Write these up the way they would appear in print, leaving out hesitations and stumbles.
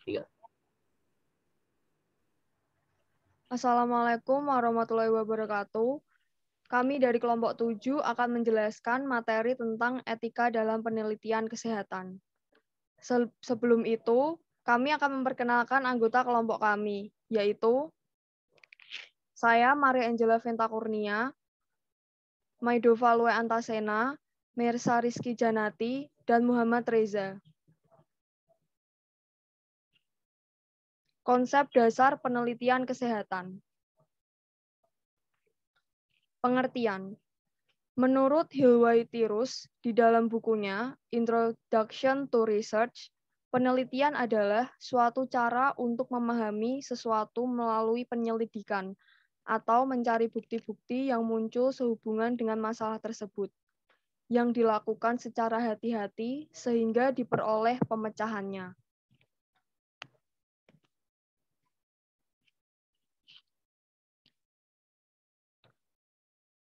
3. Assalamualaikum warahmatullahi wabarakatuh. Kami dari kelompok 7 akan menjelaskan materi tentang etika dalam penelitian kesehatan. Sebelum itu, kami akan memperkenalkan anggota kelompok kami, yaitu saya, Maria Angela Venta Kurnia, Maidova Lue Antasena, Mersa Rizky Janati, dan Muhammad Reza. Konsep dasar penelitian kesehatan. Pengertian. Menurut Hilwaitirus, di dalam bukunya Introduction to Research, penelitian adalah suatu cara untuk memahami sesuatu melalui penyelidikan atau mencari bukti-bukti yang muncul sehubungan dengan masalah tersebut, yang dilakukan secara hati-hati sehingga diperoleh pemecahannya.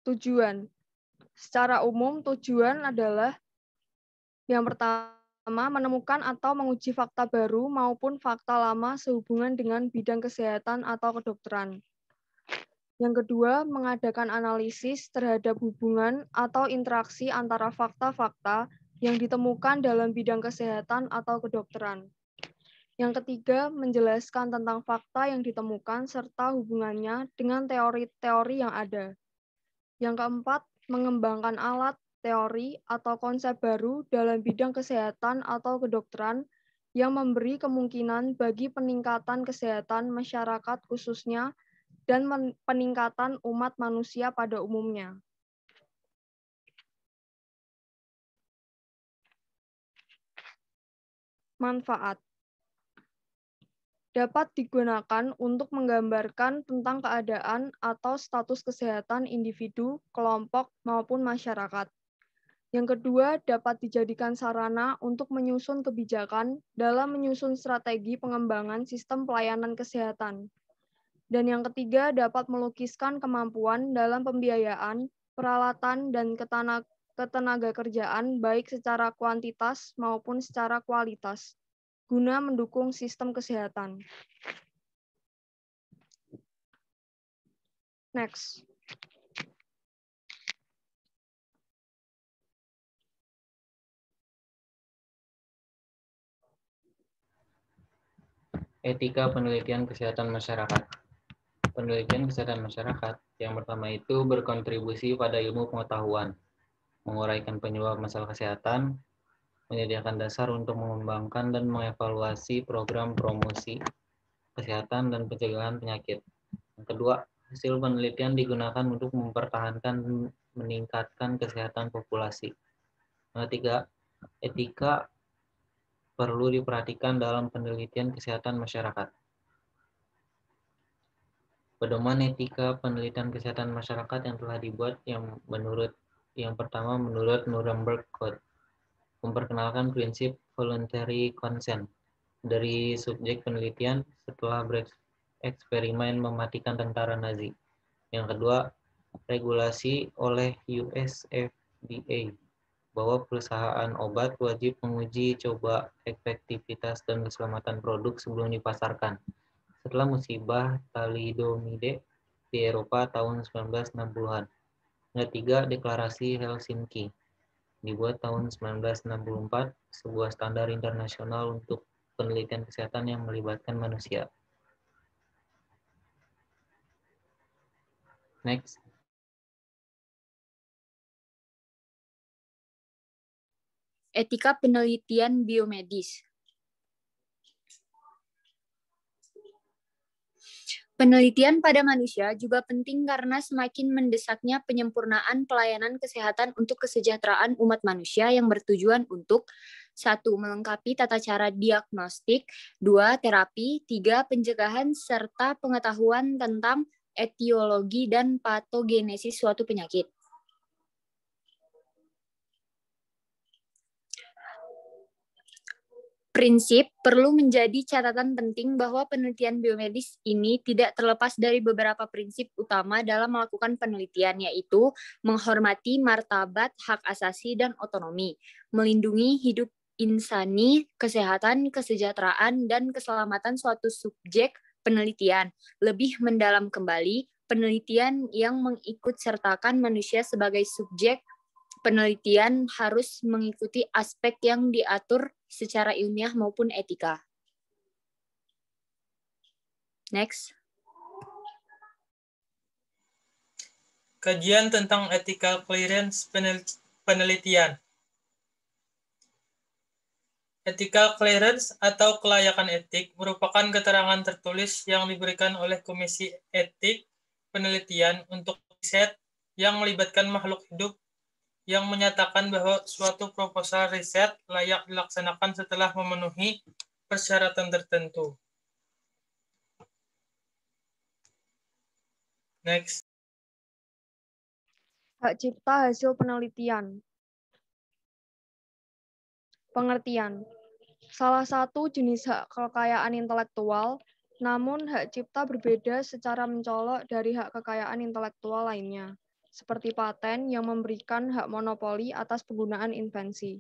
Tujuan. Secara umum, tujuan adalah yang pertama, menemukan atau menguji fakta baru maupun fakta lama sehubungan dengan bidang kesehatan atau kedokteran. Yang kedua, mengadakan analisis terhadap hubungan atau interaksi antara fakta-fakta yang ditemukan dalam bidang kesehatan atau kedokteran. Yang ketiga, menjelaskan tentang fakta yang ditemukan serta hubungannya dengan teori-teori yang ada. Yang keempat, mengembangkan alat, teori, atau konsep baru dalam bidang kesehatan atau kedokteran yang memberi kemungkinan bagi peningkatan kesehatan masyarakat khususnya dan peningkatan umat manusia pada umumnya. Manfaat. Dapat digunakan untuk menggambarkan tentang keadaan atau status kesehatan individu, kelompok, maupun masyarakat. Yang kedua, dapat dijadikan sarana untuk menyusun kebijakan dalam menyusun strategi pengembangan sistem pelayanan kesehatan. Dan yang ketiga, dapat melukiskan kemampuan dalam pembiayaan, peralatan, dan ketenaga kerjaan baik secara kuantitas maupun secara kualitas, guna mendukung sistem kesehatan. Next. Etika penelitian kesehatan masyarakat. Penelitian kesehatan masyarakat yang pertama itu berkontribusi pada ilmu pengetahuan, menguraikan penyebab masalah kesehatan, menyediakan dasar untuk mengembangkan dan mengevaluasi program promosi kesehatan dan pencegahan penyakit. Yang kedua, hasil penelitian digunakan untuk mempertahankan dan meningkatkan kesehatan populasi. Yang ketiga, etika perlu diperhatikan dalam penelitian kesehatan masyarakat. Pedoman etika penelitian kesehatan masyarakat yang telah dibuat yang pertama menurut Nuremberg Code, memperkenalkan prinsip voluntary consent dari subjek penelitian setelah bereksperimen mematikan tentara Nazi. Yang kedua, regulasi oleh US FDA bahwa perusahaan obat wajib menguji coba efektivitas dan keselamatan produk sebelum dipasarkan. Setelah musibah thalidomide di Eropa tahun 1960-an. Yang ketiga, Deklarasi Helsinki dibuat tahun 1964, sebuah standar internasional untuk penelitian kesehatan yang melibatkan manusia. Next. Etika penelitian biomedis. Penelitian pada manusia juga penting karena semakin mendesaknya penyempurnaan pelayanan kesehatan untuk kesejahteraan umat manusia yang bertujuan untuk 1. Melengkapi tata cara diagnostik, 2. Terapi, 3. Pencegahan, serta pengetahuan tentang etiologi dan patogenesis suatu penyakit. Prinsip perlu menjadi catatan penting bahwa penelitian biomedis ini tidak terlepas dari beberapa prinsip utama dalam melakukan penelitian, yaitu menghormati martabat, hak asasi, dan otonomi, melindungi hidup insani, kesehatan, kesejahteraan, dan keselamatan suatu subjek penelitian. Lebih mendalam kembali, penelitian yang mengikutsertakan manusia sebagai subjek penelitian harus mengikuti aspek yang diatur secara ilmiah maupun etika. Next. Kajian tentang ethical clearance penelitian. Ethical clearance atau kelayakan etik merupakan keterangan tertulis yang diberikan oleh Komisi Etik Penelitian untuk riset yang melibatkan makhluk hidup yang menyatakan bahwa suatu proposal riset layak dilaksanakan setelah memenuhi persyaratan tertentu. Next. Hak cipta hasil penelitian. Pengertian. Salah satu jenis hak kekayaan intelektual, namun hak cipta berbeda secara mencolok dari hak kekayaan intelektual lainnya, seperti paten yang memberikan hak monopoli atas penggunaan invensi.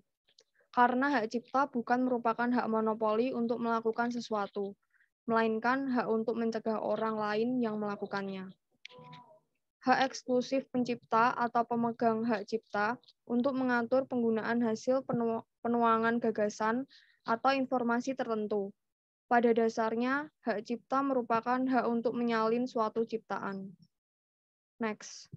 Karena hak cipta bukan merupakan hak monopoli untuk melakukan sesuatu, melainkan hak untuk mencegah orang lain yang melakukannya. Hak eksklusif pencipta atau pemegang hak cipta untuk mengatur penggunaan hasil penuangan gagasan atau informasi tertentu. Pada dasarnya, hak cipta merupakan hak untuk menyalin suatu ciptaan. Next.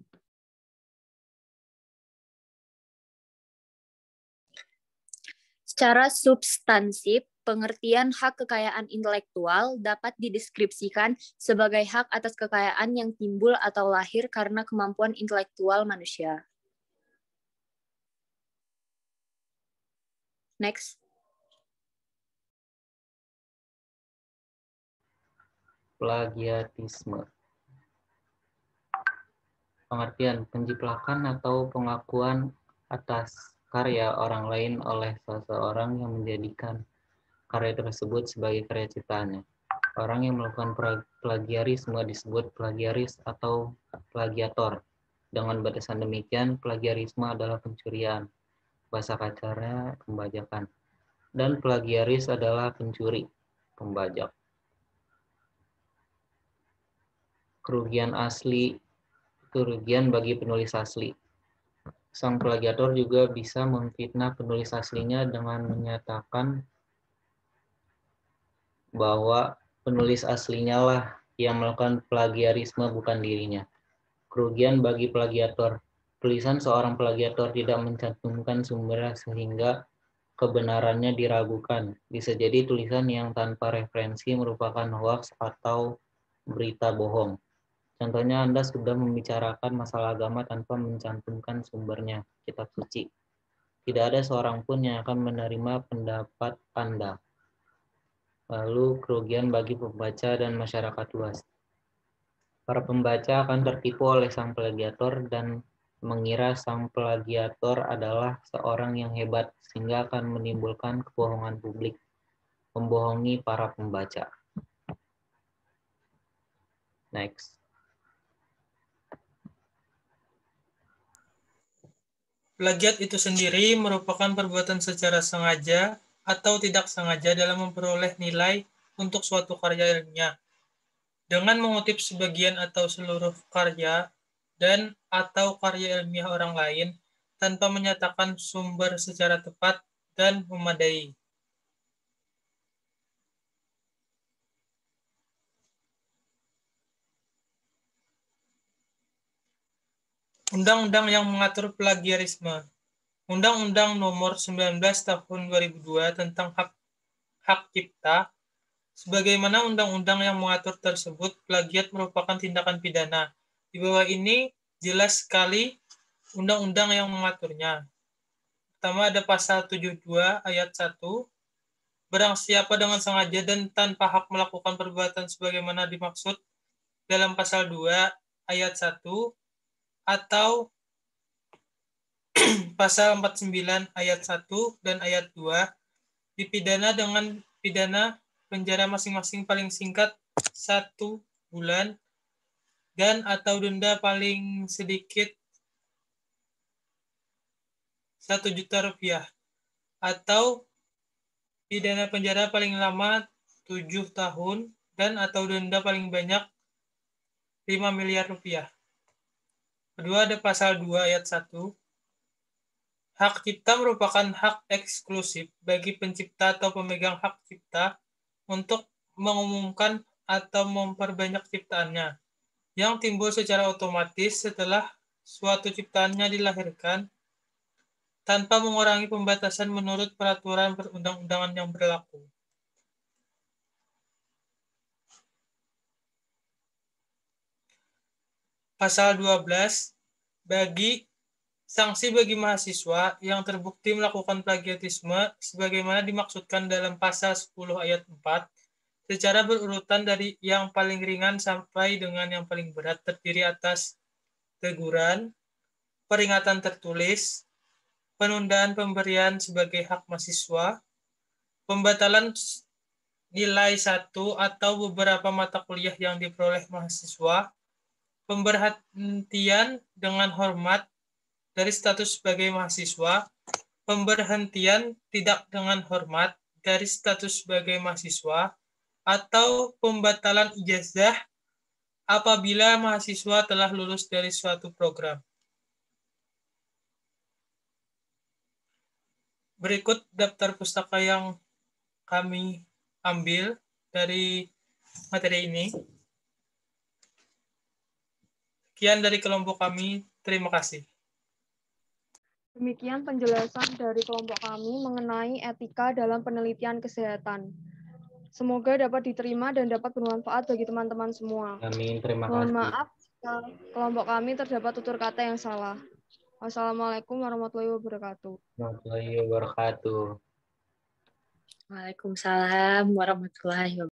Secara substansif, pengertian hak kekayaan intelektual dapat dideskripsikan sebagai hak atas kekayaan yang timbul atau lahir karena kemampuan intelektual manusia. Next. Plagiatisme. Pengertian penjiplakan atau pengakuan atas karya orang lain oleh seseorang yang menjadikan karya tersebut sebagai karya ciptaannya. Orang yang melakukan plagiarisme disebut plagiaris atau plagiator. Dengan batasan demikian, plagiarisme adalah pencurian, bahasa kasarnya pembajakan, dan plagiaris adalah pencuri, pembajak. Kerugian bagi penulis asli. Sang plagiator juga bisa memfitnah penulis aslinya dengan menyatakan bahwa penulis aslinya lah yang melakukan plagiarisme, bukan dirinya. Kerugian bagi plagiator. Tulisan seorang plagiator tidak mencantumkan sumbernya sehingga kebenarannya diragukan. Bisa jadi tulisan yang tanpa referensi merupakan hoaks atau berita bohong. Contohnya, Anda sudah membicarakan masalah agama tanpa mencantumkan sumbernya, kitab suci. Tidak ada seorang pun yang akan menerima pendapat Anda. Lalu kerugian bagi pembaca dan masyarakat luas. Para pembaca akan tertipu oleh sang plagiator dan mengira sang plagiator adalah seorang yang hebat, sehingga akan menimbulkan kebohongan publik, membohongi para pembaca. Next. Plagiat itu sendiri merupakan perbuatan secara sengaja atau tidak sengaja dalam memperoleh nilai untuk suatu karya ilmiah. Dengan mengutip sebagian atau seluruh karya dan atau karya ilmiah orang lain tanpa menyatakan sumber secara tepat dan memadai. Undang-undang yang mengatur plagiarisme. Undang-Undang Nomor 19 Tahun 2002 tentang hak cipta. Sebagaimana undang-undang yang mengatur tersebut, plagiat merupakan tindakan pidana. Di bawah ini jelas sekali undang-undang yang mengaturnya. Pertama ada pasal 72 ayat 1. Barang siapa dengan sengaja dan tanpa hak melakukan perbuatan sebagaimana dimaksud dalam pasal 2 ayat 1 atau pasal 49 ayat 1 dan ayat 2 dipidana dengan pidana penjara masing-masing paling singkat 1 bulan dan atau denda paling sedikit 1 juta rupiah atau pidana penjara paling lama 7 tahun dan atau denda paling banyak 5 miliar rupiah. Kedua ada pasal 2 ayat 1. Hak cipta merupakan hak eksklusif bagi pencipta atau pemegang hak cipta untuk mengumumkan atau memperbanyak ciptaannya, yang timbul secara otomatis setelah suatu ciptaannya dilahirkan, tanpa mengurangi pembatasan menurut peraturan perundang-undangan yang berlaku. Pasal 12, sanksi bagi mahasiswa yang terbukti melakukan plagiarisme sebagaimana dimaksudkan dalam pasal 10 ayat 4 secara berurutan dari yang paling ringan sampai dengan yang paling berat, terdiri atas teguran, peringatan tertulis, penundaan pemberian sebagai hak mahasiswa, pembatalan nilai 1 atau beberapa mata kuliah yang diperoleh mahasiswa, pemberhentian dengan hormat dari status sebagai mahasiswa, pemberhentian tidak dengan hormat dari status sebagai mahasiswa, atau pembatalan ijazah apabila mahasiswa telah lulus dari suatu program. Berikut daftar pustaka yang kami ambil dari materi ini. Sekian dari kelompok kami. Terima kasih. Demikian penjelasan dari kelompok kami mengenai etika dalam penelitian kesehatan. Semoga dapat diterima dan dapat bermanfaat bagi teman-teman semua. Amin, terima Mohon kasih. maaf jika kelompok kami terdapat tutur kata yang salah. Wassalamualaikum warahmatullahi wabarakatuh. Warahmatullahi wabarakatuh. Waalaikumsalam warahmatullahi wabarakatuh.